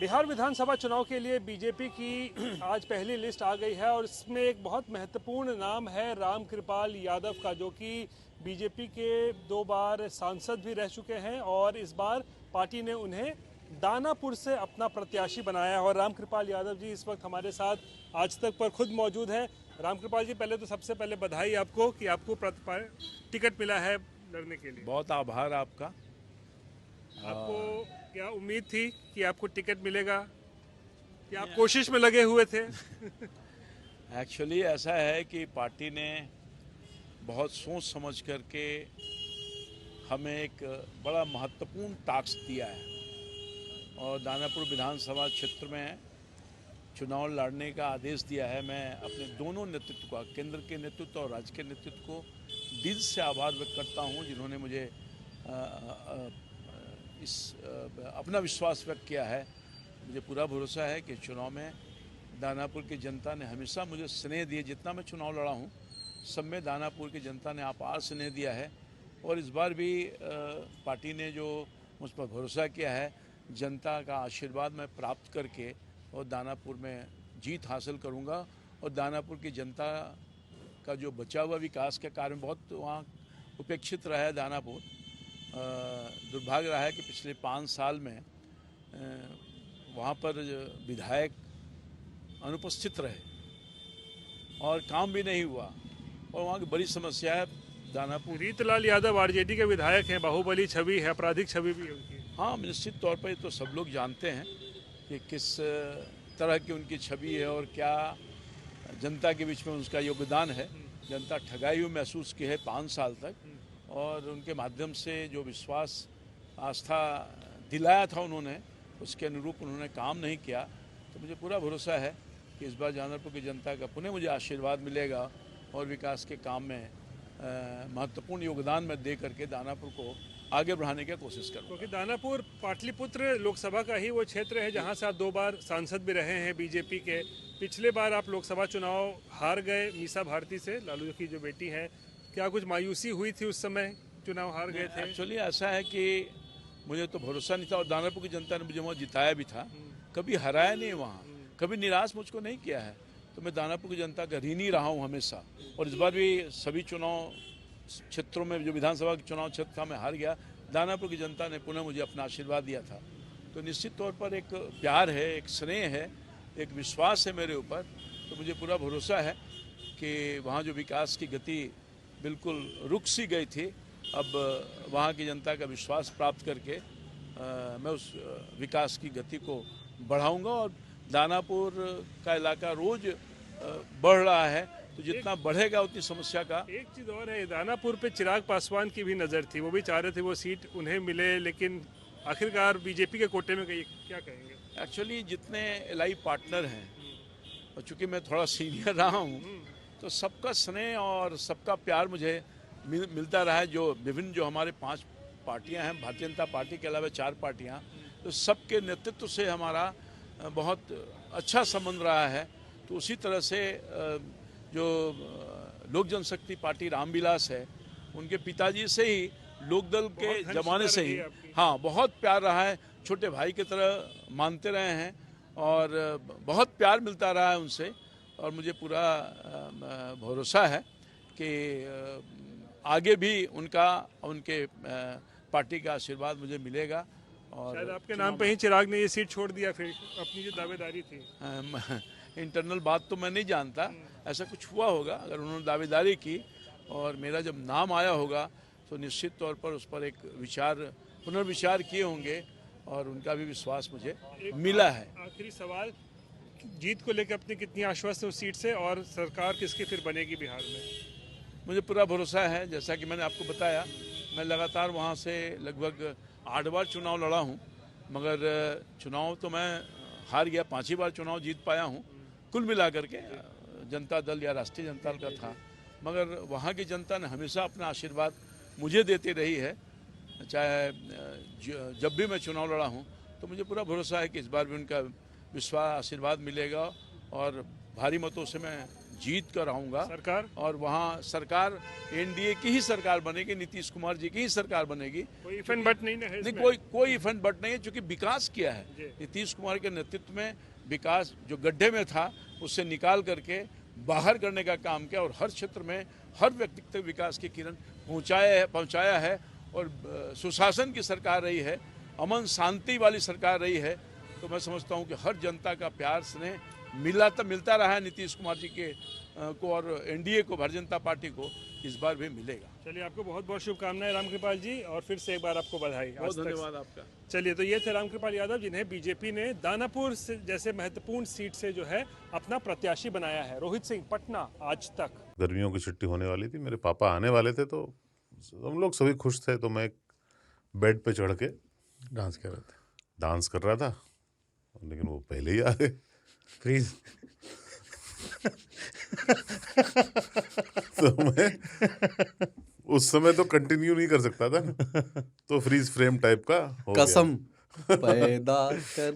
बिहार विधानसभा चुनाव के लिए बीजेपी की आज पहली लिस्ट आ गई है और इसमें एक बहुत महत्वपूर्ण नाम है रामकृपाल यादव का, जो कि बीजेपी के 2 बार सांसद भी रह चुके हैं और इस बार पार्टी ने उन्हें दानापुर से अपना प्रत्याशी बनाया है। और रामकृपाल यादव जी इस वक्त हमारे साथ आज तक पर खुद मौजूद हैं। रामकृपाल जी, पहले तो सबसे पहले बधाई आपको कि आपको टिकट मिला है लड़ने के लिए। बहुत आभार आपका। आपको क्या उम्मीद थी कि आपको टिकट मिलेगा, कि आप कोशिश में लगे हुए थे? एक्चुअली ऐसा है कि पार्टी ने बहुत सोच समझ करके हमें एक बड़ा महत्वपूर्ण टास्क दिया है और दानापुर विधानसभा क्षेत्र में चुनाव लड़ने का आदेश दिया है। मैं अपने दोनों नेतृत्व का, केंद्र के नेतृत्व और राज्य के नेतृत्व को दिल से आभार व्यक्त करता हूं, जिन्होंने मुझे अपना विश्वास व्यक्त किया है। मुझे पूरा भरोसा है कि चुनाव में दानापुर की जनता ने हमेशा मुझे स्नेह दिए। जितना मैं चुनाव लड़ा हूँ सब में दानापुर की जनता ने अपार स्नेह दिया है और इस बार भी पार्टी ने जो मुझ पर भरोसा किया है, जनता का आशीर्वाद मैं प्राप्त करके और दानापुर में जीत हासिल करूँगा। और दानापुर की जनता का जो बचा हुआ विकास के कार्य में बहुत वहाँ उपेक्षित रहा है दानापुर। दुर्भाग्य रहा है कि पिछले 5 साल में वहाँ पर विधायक अनुपस्थित रहे और काम भी नहीं हुआ और वहाँ की बड़ी समस्या है दानापुर। रीतलाल यादव आरजेडी के विधायक हैं, बाहुबली छवि है, आपराधिक छवि भी है उनकी। हाँ, निश्चित तौर पर तो सब लोग जानते हैं कि किस तरह की उनकी छवि है और क्या जनता के बीच में उसका योगदान है। जनता ठगाई हुई महसूस की है 5 साल तक और उनके माध्यम से जो विश्वास आस्था दिलाया था उन्होंने, उसके अनुरूप उन्होंने काम नहीं किया। तो मुझे पूरा भरोसा है कि इस बार दानापुर की जनता का पुनः मुझे आशीर्वाद मिलेगा और विकास के काम में महत्वपूर्ण योगदान मैं दे करके दानापुर को आगे बढ़ाने की कोशिश करूँगा। क्योंकि दानापुर पाटलिपुत्र लोकसभा का ही वो क्षेत्र है जहाँ से आप 2 बार सांसद भी रहे हैं बीजेपी के। पिछले बार आप लोकसभा चुनाव हार गए मीसा भारती से, लालू की जो बेटी है। क्या कुछ मायूसी हुई थी उस समय, चुनाव हार गए थे? एक्चुअली ऐसा है कि मुझे तो भरोसा नहीं था और दानापुर की जनता ने मुझे वहाँ जिताया भी था, कभी हराया नहीं, वहाँ कभी निराश मुझको नहीं किया है। तो मैं दानापुर की जनता का ऋणी रहा हूँ हमेशा। और इस बार भी सभी चुनाव क्षेत्रों में जो विधानसभा के चुनाव क्षेत्र था मैं हार गया, दानापुर की जनता ने पुनः मुझे अपना आशीर्वाद दिया था। तो निश्चित तौर पर एक प्यार है, एक स्नेह है, एक विश्वास है मेरे ऊपर। तो मुझे पूरा भरोसा है कि वहाँ जो विकास की गति बिल्कुल रुक सी गई थी, अब वहाँ की जनता का विश्वास प्राप्त करके मैं उस विकास की गति को बढ़ाऊंगा। और दानापुर का इलाका रोज बढ़ रहा है, तो जितना बढ़ेगा उतनी समस्या का। एक चीज़ और है, दानापुर पे चिराग पासवान की भी नज़र थी, वो भी चाह रहे थे वो सीट उन्हें मिले, लेकिन आखिरकार बीजेपी के कोटे में गई। क्या कहेंगे? एक्चुअली जितने एलआई पार्टनर हैं और चूँकि मैं थोड़ा सीनियर रहा हूँ, तो सबका स्नेह और सबका प्यार मुझे मिलता रहा है। जो विभिन्न जो हमारे 5 पार्टियां हैं, भारतीय जनता पार्टी के अलावा 4 पार्टियां, तो सबके नेतृत्व से हमारा बहुत अच्छा संबंध रहा है। तो उसी तरह से जो लोक जनशक्ति पार्टी रामविलास है, उनके पिताजी से ही लोकदल के जमाने से ही हाँ बहुत प्यार रहा है, छोटे भाई की तरह मानते रहे हैं और बहुत प्यार मिलता रहा है उनसे। और मुझे पूरा भरोसा है कि आगे भी उनके पार्टी का आशीर्वाद मुझे मिलेगा। और शायद आपके नाम पे ही चिराग ने ये सीट छोड़ दिया, फिर अपनी जो दावेदारी थी। इंटरनल बात तो मैं नहीं जानता, ऐसा कुछ हुआ होगा। अगर उन्होंने दावेदारी की और मेरा जब नाम आया होगा तो निश्चित तौर पर उस पर एक पुनर्विचार किए होंगे और उनका भी विश्वास मुझे मिला है। आखिरी सवाल, जीत को लेकर अपनी कितनी आश्वस्त है उस सीट से और सरकार किसकी फिर बनेगी बिहार में? मुझे पूरा भरोसा है। जैसा कि मैंने आपको बताया, मैं लगातार वहाँ से लगभग 8 बार चुनाव लड़ा हूँ, मगर चुनाव तो मैं हार गया, 5 ही बार चुनाव जीत पाया हूँ। कुल मिलाकर के जनता दल या राष्ट्रीय जनता दल का था, मगर वहाँ की जनता ने हमेशा अपना आशीर्वाद मुझे देती रही है। चाहे जब भी मैं चुनाव लड़ा हूँ, तो मुझे पूरा भरोसा है कि इस बार भी उनका विश्वास आशीर्वाद मिलेगा और भारी मतों से मैं जीत कर आऊँगा सरकार और वहाँ सरकार एनडीए की ही सरकार बनेगी, नीतीश कुमार जी की ही सरकार बनेगी। कोई इफ एंड बट नहीं है नहीं, इसमें? कोई इफ एंड बट नहीं है, क्योंकि विकास किया है जी। नीतीश कुमार के नेतृत्व में। विकास जो गड्ढे में था उससे निकाल करके बाहर करने का काम किया और हर क्षेत्र में हर व्यक्ति तक विकास की किरण पहुंचाया है। और सुशासन की सरकार रही है, अमन शांति वाली सरकार रही है। तो मैं समझता हूं कि हर जनता का प्यार स्नेह मिलता रहा है नीतीश कुमार जी के को और एनडीए को, भारतीय जनता पार्टी को इस बार भी मिलेगा। चलिए, आपको बहुत बहुत शुभकामनाएं रामकृपाल जी, और फिर से एक बार आपको बधाई। बहुत आज तक धन्यवाद आपका। चलिए, तो ये थे रामकृपाल यादव, जिन्हें बीजेपी ने दानापुर जैसे महत्वपूर्ण सीट से जो है अपना प्रत्याशी बनाया है। रोहित सिंह, पटना, आज तक। गर्मियों की छुट्टी होने वाली थी, मेरे पापा आने वाले थे, तो हम लोग सभी खुश थे। तो मैं एक बेड पे चढ़ के डांस कर रहा था, लेकिन वो पहले ही आ गए। फ्रीज। तो मैं उस समय तो कंटिन्यू नहीं कर सकता था, तो फ्रीज फ्रेम टाइप का हो गया। कसम पैदा कर